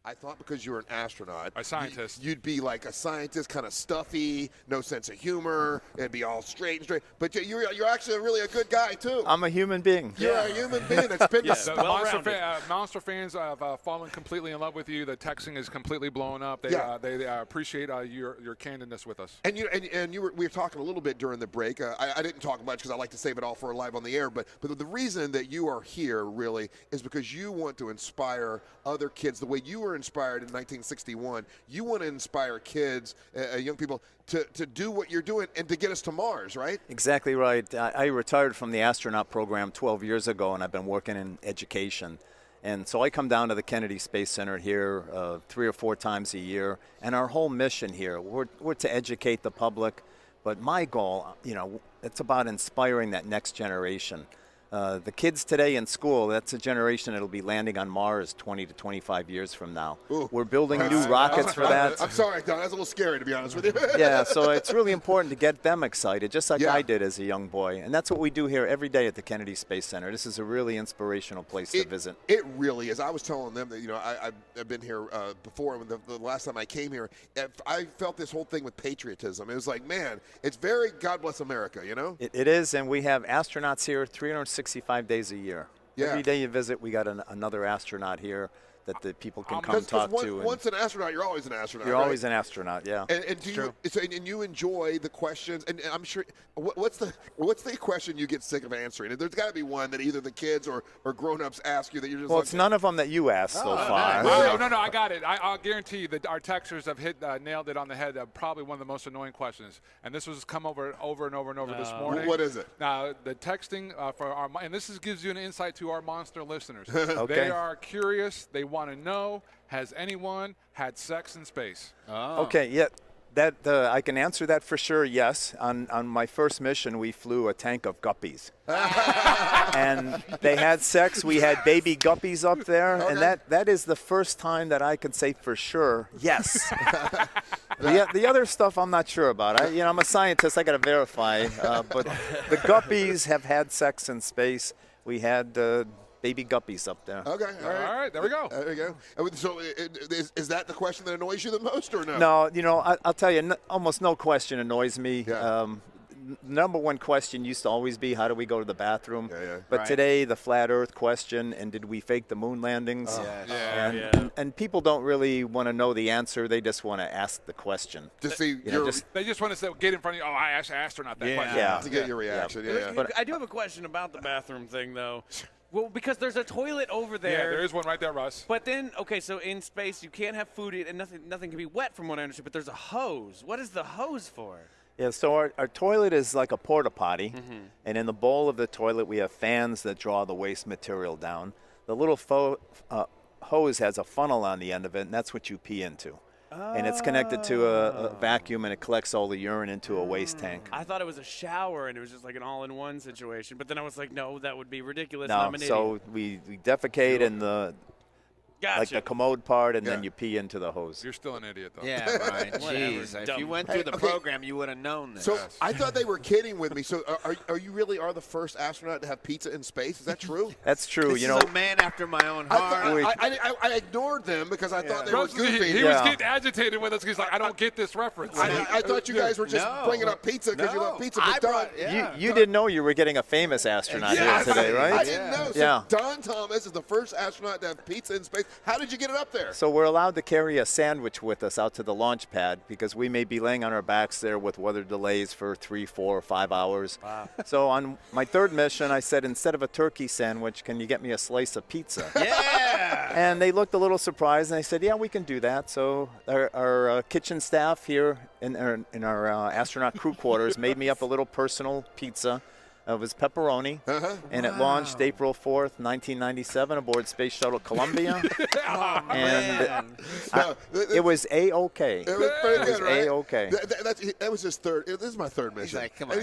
I thought because you were an astronaut, a scientist, you'd be like a scientist, kind of stuffy, no sense of humor, and be all straight and straight. But you're actually really a good guy too. I'm a human being. You're a human being. It's been the Monster fans have fallen completely in love with you. The texting is completely blown up. They appreciate your candidness with us. And we were talking a little bit during the break. I didn't talk much because I like to save it all for live on the air. But the reason that you are here really is because you want to inspire other kids the way you were inspired in 1961. You want to inspire kids, young people, to do what you're doing and to get us to Mars, right? Exactly right. I retired from the astronaut program 12 years ago, and I've been working in education. And so I come down to the Kennedy Space Center here 3 or 4 times a year, and our whole mission here, we're to educate the public. But my goal, it's about inspiring that next generation. The kids today in school, that's a generation that'll be landing on Mars 20 to 25 years from now. Ooh. We're building new rockets for that. I'm sorry, Don. That's a little scary, to be honest with you. Yeah, so it's really important to get them excited, just like I did as a young boy. And that's what we do here every day at the Kennedy Space Center. This is a really inspirational place to visit. It really is. I was telling them that, I've been here before. And the last time I came here, I felt this whole thing with patriotism. It was like, man, it's very God bless America, It is, and we have astronauts here 365 days a year. Yeah. Every day you visit, we got another astronaut here that the people can come talk to. Once an astronaut, you're always an astronaut. You're always an astronaut, yeah. And you enjoy the questions, and I'm sure. What's the question you get sick of answering? There's got to be one that either the kids or grown-ups ask you that you're just. Well, it's none of them that you asked so far. No, I got it. I'll guarantee you that our texters have nailed it on the head. Probably one of the most annoying questions, and this was come over and over this morning. What is it? Now the texting for our, and this gives you an insight to our monster listeners. Okay. They are curious. They want to know: has anyone had sex in space? Oh. Okay, yeah. That I can answer that for sure. Yes, on my first mission, we flew a tank of guppies, and they had sex. We had baby guppies up there, and that is the first time that I can say for sure yes. The other stuff I'm not sure about. I'm a scientist. I got to verify. But the guppies have had sex in space. We had baby guppies up there. Okay. All right. There we go. There we go. So is that the question that annoys you the most, or no? No. I'll tell you, almost no question annoys me. Yeah. Number one question used to always be, how do we go to the bathroom? Yeah. But today, the flat Earth question, and did we fake the moon landings? And people don't really want to know the answer. They just want to ask the question. To see, they just want to get in front of you. Oh, I asked an astronaut that question. Yeah. To get your reaction. Yeah. But I do have a question about the bathroom thing, though. Well, because there's a toilet over there. Yeah, there is one right there, Russ. But then, okay, so in space you can't have food and nothing can be wet from what I understand, but there's a hose. What is the hose for? Yeah, so our toilet is like a porta potty, and in the bowl of the toilet we have fans that draw the waste material down. The little hose has a funnel on the end of it, and that's what you pee into. And it's connected to a vacuum, and it collects all the urine into a waste tank. I thought it was a shower, and it was just like an all-in-one situation. But then I was like, no, that would be ridiculous. No, so we defecate in the like the commode part, and then you pee into the hose. You're still an idiot, though. Yeah, right. Jeez, if you went through the program, you would have known this. So I thought they were kidding with me. So are you really the first astronaut to have pizza in space? Is that true? That's true. This is a man after my own heart. I ignored them because I thought they were goofy. He was getting agitated with us. He's like, I don't get this reference. I thought you guys were just bringing up pizza because you love pizza. But Don, you didn't know you were getting a famous astronaut here today, right? I didn't know. So Don Thomas is the first astronaut to have pizza in space. How did you get it up there? So we're allowed to carry a sandwich with us out to the launch pad because we may be laying on our backs there with weather delays for 3, 4, or 5 hours. Wow. So on my third mission, I said, instead of a turkey sandwich, can you get me a slice of pizza? Yeah! And they looked a little surprised, and they said, yeah, we can do that. So our kitchen staff here in our astronaut crew quarters made me up a little personal pizza. It was pepperoni, and it launched April 4th, 1997 aboard Space Shuttle Columbia. It was A-OK. It was pretty good, right? A-OK. That was his third. This is my third mission. He's like, come on.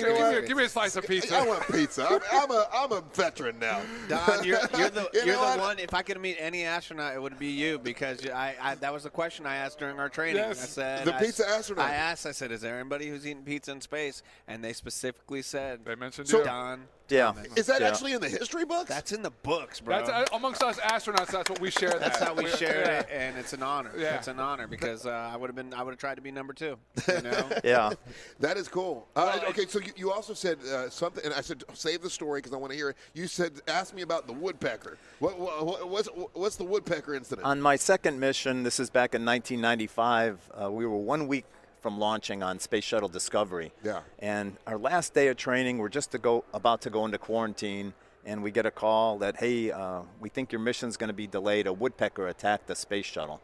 Give me a slice of pizza. I want pizza. I'm a veteran now. Don, you're the one. If I could meet any astronaut, it would be you, because that was the question I asked during our training. Yes. I said, the pizza astronaut. I said, is there anybody who's eating pizza in space? And they specifically said, they mentioned so, you. Don. Yeah. Thomas. Is that Yeah. actually in the history books? That's in the books, bro. That's amongst us astronauts. That's what we share. That's how we share Yeah. it, and it's an honor. Yeah. It's an honor because I would have tried to be number 2. You know. Yeah. That is cool. Okay, so you also said something, and I said save the story because I want to hear it. You said ask me about the woodpecker. What's the woodpecker incident? On my second mission, this is back in 1995, we were 1 week from launching on Space Shuttle Discovery. Yeah. And our last day of training, we're just about to go into quarantine, and we get a call that, hey, we think your mission's going to be delayed. A woodpecker attacked the space shuttle.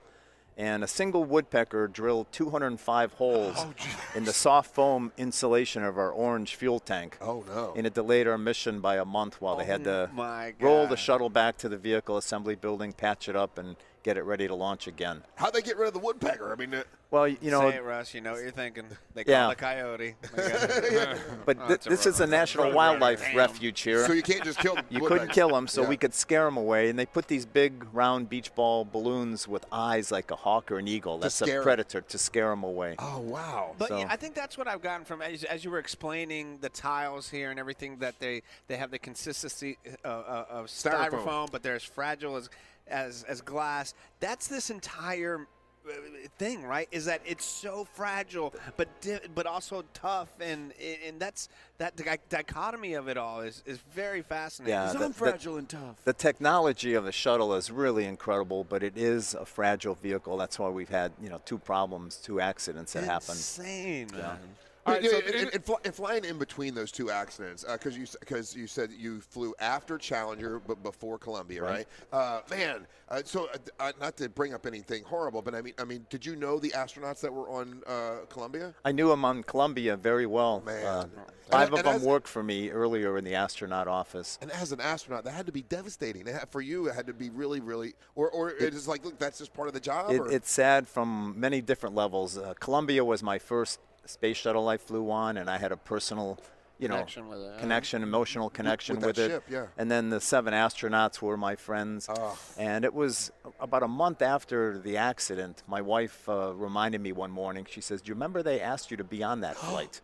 And a single woodpecker drilled 205 holes in the soft foam insulation of our orange fuel tank. Oh, no. And it delayed our mission by a month while they had to my roll the God. shuttle back to the vehicle assembly building, patch it up, and get it ready to launch again. How'd they get rid of the woodpecker? I mean, Well, you know, Say it, Russ. You know what you're thinking. They call Yeah. the coyote. but that's a this is a national wildlife refuge here. so you can't just kill the You woodpecker. couldn't kill them, so Yeah. we could scare them away. And they put these big, round beach ball balloons with eyes like a hawk or an eagle. That's scare a 'em. predator to scare them away. Oh, wow. But So- yeah, I think that's what I've gotten from as you were explaining the tiles here and everything, that they have the consistency of styrofoam, but they're as fragile as glass. That's this entire thing, right? Is that it's so fragile, but also tough, and that's that dichotomy of it all is very fascinating. Yeah, I'm fragile and tough. The technology of the shuttle is really incredible, but it is a fragile vehicle. That's why we've had, 2 accidents that happen. Insane, man. All right, Yeah, so and flying in between those 2 accidents, because you said you flew after Challenger but before Columbia, right? Man, so not to bring up anything horrible, but I mean, did you know the astronauts that were on Columbia? I knew them on Columbia very well. Man. 5 of And them as- worked for me earlier in the astronaut office. And as an astronaut, that had to be devastating. For you, it had to be really, really, or it is like, look, that's just part of the job. Or? It's sad from many different levels. Columbia was my first space shuttle I flew on, and I had a personal, Connection with it. emotional connection with with that it. ship, yeah. And then the 7 astronauts were my friends. And it was about a month after the accident, my wife reminded me one morning. She says, "Do you remember they asked you to be on that flight?"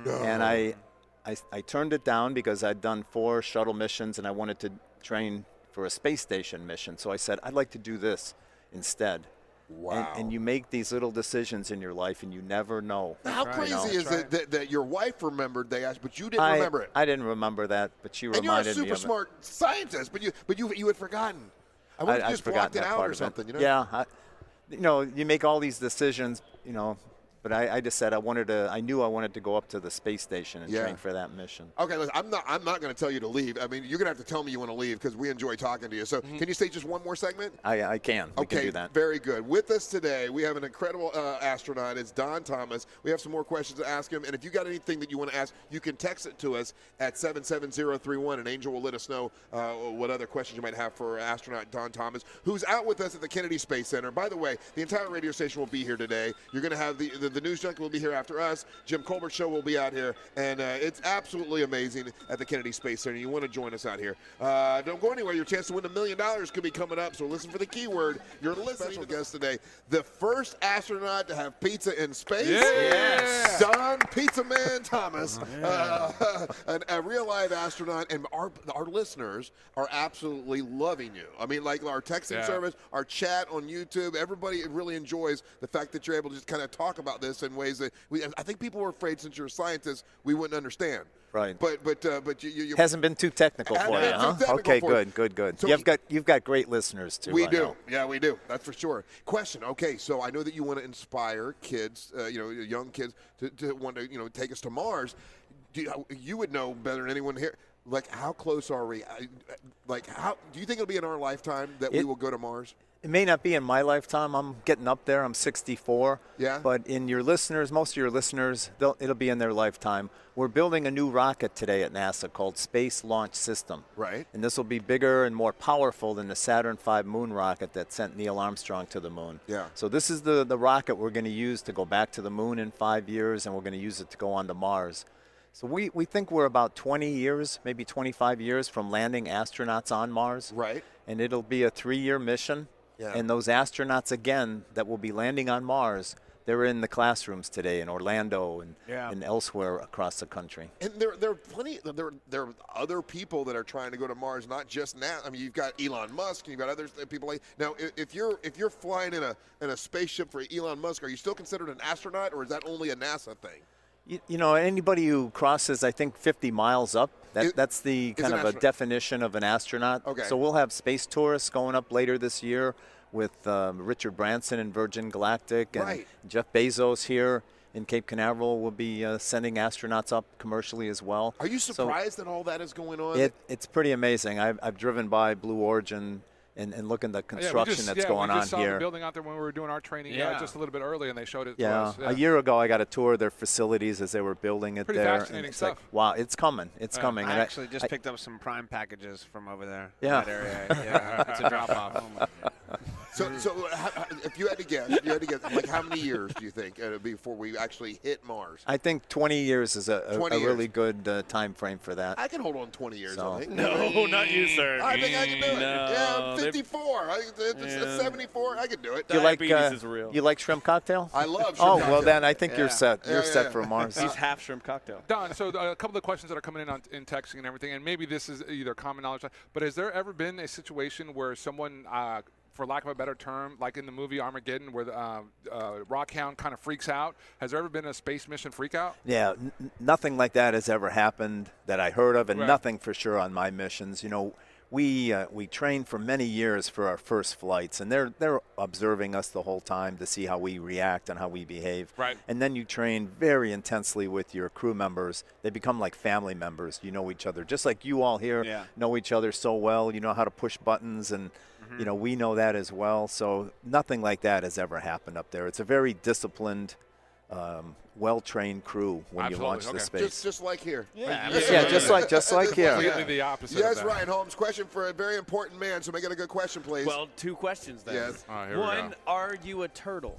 And I turned it down because I'd done 4 shuttle missions and I wanted to train for a space station mission. So I said, I'd like to do this instead. Wow. And you make these little decisions in your life, and you never know. How right. crazy is That's it that your wife remembered they asked, but you didn't remember it? I didn't remember that, but she And you're a reminded me super of it. smart scientist, but you had forgotten. I wonder if you I'd just forgotten blocked it that out part or of it. something. Yeah, you make all these decisions, but I just said I knew I wanted to go up to the space station and Yeah. train for that mission. Okay, listen, I'm not going to tell you to leave. I mean, you're going to have to tell me you want to leave because we enjoy talking to you. So, can you say just one more segment? I can. We can do that. Very good. With us today, we have an incredible astronaut. It's Don Thomas. We have some more questions to ask him, and if you got anything that you want to ask, you can text it to us at 77031, and Angel will let us know what other questions you might have for astronaut Don Thomas, who's out with us at the Kennedy Space Center. By the way, the entire radio station will be here today. You're going to have the news junkie will be here after us. Jim Colbert Show will be out here, and it's absolutely amazing at the Kennedy Space Center. You want to join us out here. Don't go anywhere. Your chance to win $1 million could be coming up, so listen for the keyword. You're listening to guest today, the first astronaut to have pizza in space. Yes. Don Pizza Man Thomas, a real live astronaut, and our listeners are absolutely loving you. I mean, like our texting service, our chat on YouTube, everybody really enjoys the fact that you're able to just kind of talk about this in ways that I think people were afraid, since you're a scientist, we wouldn't understand. Right. But you Hasn't been too technical Hasn't for been you, too huh? technical Okay, for you. good. So You've got great listeners too. We I do. know. Yeah, we do. That's for sure. Question. Okay, so I know that you want to inspire kids, young kids, to want to, take us to Mars. You would know better than anyone here. Like, how close are we? How do you think it'll be in our lifetime that we will go to Mars? It may not be in my lifetime. I'm getting up there. I'm 64. Yeah. But in your listeners, most of your listeners, it'll be in their lifetime. We're building a new rocket today at NASA called Space Launch System. Right. And this will be bigger and more powerful than the Saturn V moon rocket that sent Neil Armstrong to the moon. Yeah. So this is the rocket we're going to use to go back to the moon in 5 years, and we're going to use it to go on to Mars. So we think we're about 20 years, maybe 25 years from landing astronauts on Mars. Right. And it'll be a 3-year mission. Yeah. And those astronauts, again, that will be landing on Mars, They're in the classrooms today in Orlando and, Yeah. and elsewhere across the country. And there are plenty. There are other people that are trying to go to Mars, not just NASA. I mean, you've got Elon Musk, and you've got other people like. Now, if you're flying in a spaceship for Elon Musk, are you still considered an astronaut, or is that only a NASA thing? You know, anybody who crosses, I think, 50 miles up, that's the kind an of a astronaut. definition of an astronaut. Okay. So we'll have space tourists going up later this year with Richard Branson and Virgin Galactic, and Right. Jeff Bezos here in Cape Canaveral will be sending astronauts up commercially as well. Are you So surprised that all that is going on? it's pretty amazing. I've driven by Blue Origin and look at the construction that's going we on just saw here. the building out there when we were doing our training Yeah. just a little bit early, and they showed it to Yeah, us. Yeah. a year ago I got a tour of their facilities as they were building it Pretty there. fascinating and it's stuff. like, wow, it's coming. It's coming. I And actually just picked up some Prime packages from over there. Yeah. In that area. Yeah, it's a drop off. So if you had to guess, like how many years do you think it'll be before we actually hit Mars? I think 20 years is a 20 years. really good time frame for that. I can hold on 20 years. So- I think. No, not you, sir. I think I can do it. No, Yeah, I'm they're- 54. It's 74. I can do it. You like Diabetes is real. you like shrimp cocktail? I love. Oh, shrimp well cocktail. then I think you're Yeah. set. You're Yeah, set yeah. for Mars. He's half shrimp cocktail. Don, so a couple of questions that are coming in texting and everything, and maybe this is either common knowledge, but has there ever been a situation where someone, for lack of a better term, like in the movie Armageddon, where the Rockhound kind of freaks out? Has there ever been a space mission freak out? Yeah, nothing like that has ever happened that I heard of, and Right. nothing for sure on my missions. You know, we trained for many years for our first flights, and they're observing us the whole time to see how we react and how we behave. Right. And then you train very intensely with your crew members. They become like family members. You know each other, just like you all here Yeah. know each other so well. You know how to push buttons, and you know we know that as well. So nothing like that has ever happened up there. It's a very disciplined, well-trained crew when you Absolutely, launch the okay. space. Just like here. Yeah. Yeah, just like here. Completely the opposite. Yes, of that. Ryan Holmes. Question for a very important man. So make it a good question, please. Well, two questions then. Yes. All right, here we One, go. are you a turtle?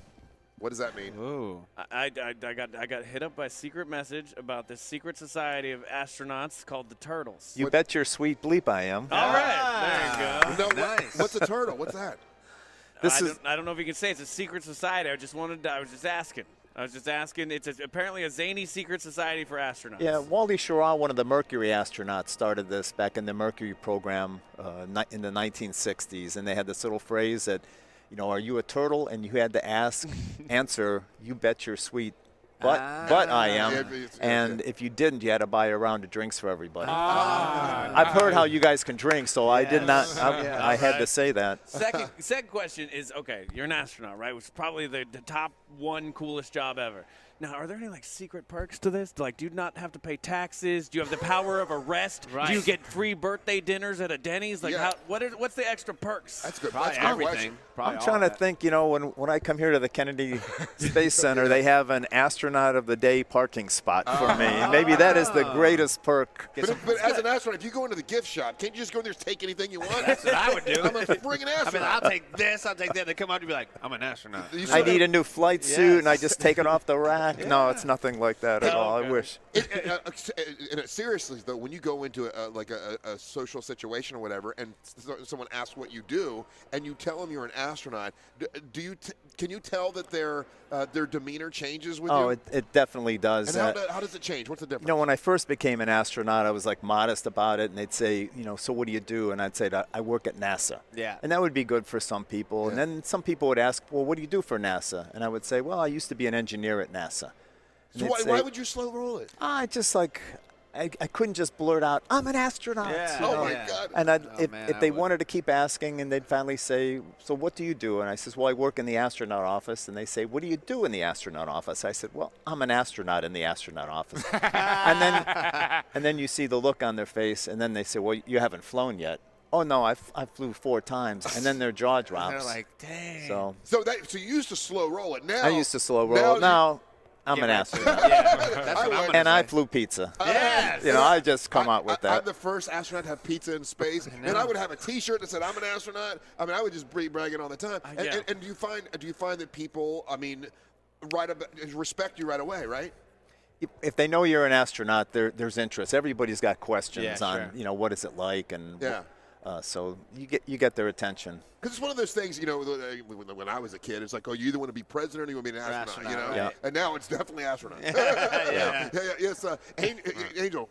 What does that mean? Ooh. I got hit up by a secret message about this secret society of astronauts called the Turtles. You bet your sweet bleep I am. All right, there you go. No, Nice. what's a turtle? What's that? This is I don't know if you can say it's a secret society. I was just asking. It's apparently a zany secret society for astronauts. yeah. Wally Schirra, one of the Mercury astronauts, started this back in the Mercury program in the 1960s, and they had this little phrase that, you know, are you a turtle? And you had to answer, you bet your sweet but I am. Yeah, And if you didn't, you had to buy a round of drinks for everybody. Ah, I've heard how you guys can drink, so I did not. Yes. I had to Right. say that. Second question is, okay, you're an astronaut, right? Which is probably the top one coolest job ever. Now, are there any like secret perks to this? Like, do you not have to pay taxes? Do you have the power of arrest? Right. Do you get free birthday dinners at a Denny's? Like, Yeah. what's the extra perks? That's good. Probably That's a good everything. question. Probably I'm trying to think, you know, when I come here to the Kennedy Space Center, they have an astronaut of the day parking spot for me. And maybe that is the greatest perk. But as an astronaut, if you go into the gift shop, can't you just go in there and take anything you want? That's what I would do. I'm a friggin' astronaut. I mean, I'll take this, I'll take that. They come out and be like, I'm an astronaut. You I said need a new flight suit, and I Yes. just take it off the rack. No, it's nothing like that at all. I wish. seriously though, when you go into a social situation or whatever, and someone asks what you do, and you tell them you're an astronaut, can you tell that their demeanor changes with Oh, you? it definitely does. And how does it change? What's the difference? You know, when I first became an astronaut, I was like modest about it, and they'd say, you know, so what do you do? And I'd say, I work at NASA. Yeah. And that would be good for some people. And then some people would ask, well, what do you do for NASA? And I would say, well, I used to be an engineer at NASA. And So they'd say, why would you slow roll it? I just like, I couldn't just blurt out, I'm an astronaut. Yeah. you Oh know? my Yeah. God. And Oh, man, if I they would. wanted to keep asking, and they'd finally say, so what do you do? And I says, well, I work in the astronaut office. And they say, what do you do in the astronaut office? I said, well, I'm an astronaut in the astronaut office. and then you see the look on their face, and then they say, well, you haven't flown yet. Oh, no, I flew 4 times. And then their jaw drops. They're like, dang. so So you used to slow roll it. Now I used to slow roll. Now I'm an astronaut. Yeah, that's what I'm like- gonna And I say. flew pizza. Yes. You know, I just come out with I'm that. the first astronaut to have pizza in space, and I would have a T-shirt that said "I'm an astronaut." I mean, I would just be bragging all the time. Yeah. And do you find that people, I mean, respect you right away, right? If they know you're an astronaut, there's interest. Everybody's got questions Yeah, on, sure. you know, what is it like, and Yeah. So you get their attention. Because it's one of those things, you know, when I was a kid, it's like, oh, you either want to be president or you want to be an astronaut, you know? Yeah. And now it's definitely astronaut. Yeah. Yes, Angel.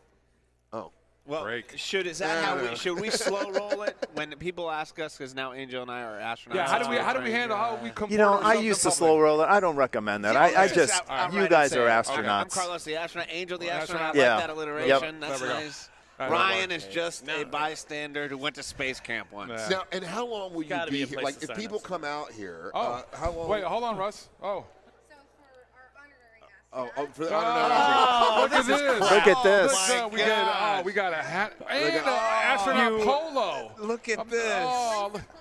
Oh. Well, Break. should we slow roll it when people ask us? Because now Angel and I are astronauts. Yeah, how do we handle how we comport You know, I ourselves used in to slow public? roll it. I don't recommend that. Yeah, I it's just, outright you guys say are it. astronauts. I'm Carlos the astronaut, Angel the astronaut. Yeah. I like that alliteration. That's There we go. nice. I Ryan know. is just a bystander who went to space camp once. Yeah. Now, and how long will you Gotta be be a here? place Like, to if sign people us. come out here, Oh, how long? wait, hold on, Russ. Oh. So for our honorary astronaut. For the honorary. Look at this. Look at this. Look, we got a hat and an astronaut polo. Look at this. Oh, Closer to Earth.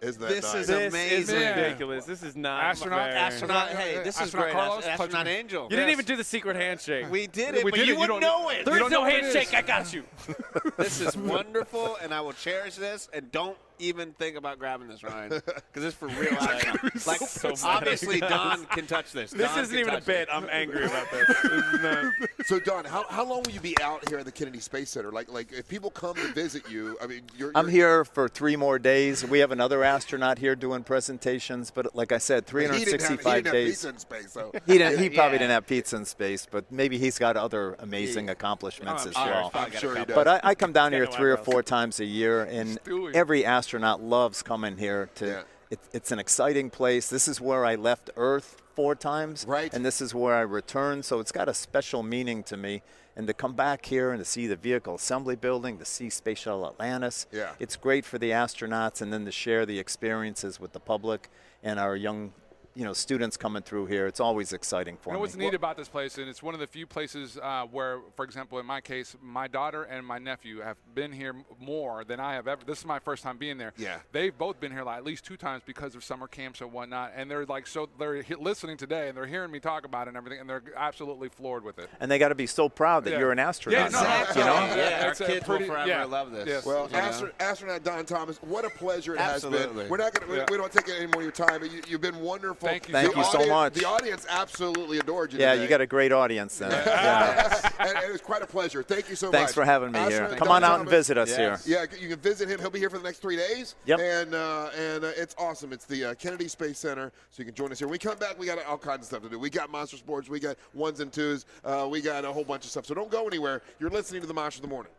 Isn't that This nice? is This amazing. is ridiculous. This is not Astronaut- fair. Astronaut, hey, this is Astronaut great. Carlos, Astronaut touching- Angel. You didn't even do the secret handshake. We did it, We but did you it. You wouldn't don't- know it. There You is don't no know what it handshake. is. I got you. This is wonderful, and I will cherish this. And don't even think about grabbing this, Ryan, because it's for real. Like, so mad. obviously, Don can touch this. This Don isn't can even a touch bit. it. I'm angry about this. This is not- So, Don, how long will you be out here at the Kennedy Space Center? Like if people come to visit you, I mean, I'm here for 3 more days. We have another astronaut here doing presentations, but like I said, He didn't 365 have days. pizza in space, so. He probably Yeah. didn't have pizza in space, but maybe he's got other amazing accomplishments as sure. well. I'm sure he does. But I come down here no 3 or eyebrows. 4 times a year, and Stewie. every astronaut loves coming here. Yeah. It's an exciting place. This is where I left Earth 4 times, Right. and this is where I returned. So it's got a special meaning to me. And to come back here and to see the Vehicle Assembly Building, to see Space Shuttle Atlantis, Yeah. it's great for the astronauts, and then to share the experiences with the public and our young students coming through here. It's always exciting for You know me. what's neat about this place, and it's one of the few places where, for example, in my case, my daughter and my nephew have been here more than I have ever. This is my first time being there. Yeah. They've both been here like at least 2 times because of summer camps and whatnot, and they're like, so they're listening today and they're hearing me talk about it and everything, and they're absolutely floored with it. And they got to be so proud that Yeah. you're an astronaut. Yeah, no, Exactly. You know? Yeah, our It's a kids pretty- will forever yeah. love this. Yes. Well, You know? astronaut Don Thomas, what a pleasure it has Absolutely. been. We're not going to. Yeah. We don't take any more of your time, but you've been wonderful. Thank you Thank you so much. The audience absolutely adored you. Yeah, today. you got a great audience then. Yeah. and it was quite a pleasure. Thank you so much. Thanks for having me here. Astronaut Come Don on out and Thomas. visit us here. Yeah, you can visit him. He'll be here for the next 3 days. Yep. And it's awesome. It's the Kennedy Space Center, so you can join us here. When we come back, we got all kinds of stuff to do. We got Monster Sports. We got 1s and 2s. We got a whole bunch of stuff. So don't go anywhere. You're listening to the Monster of the Morning.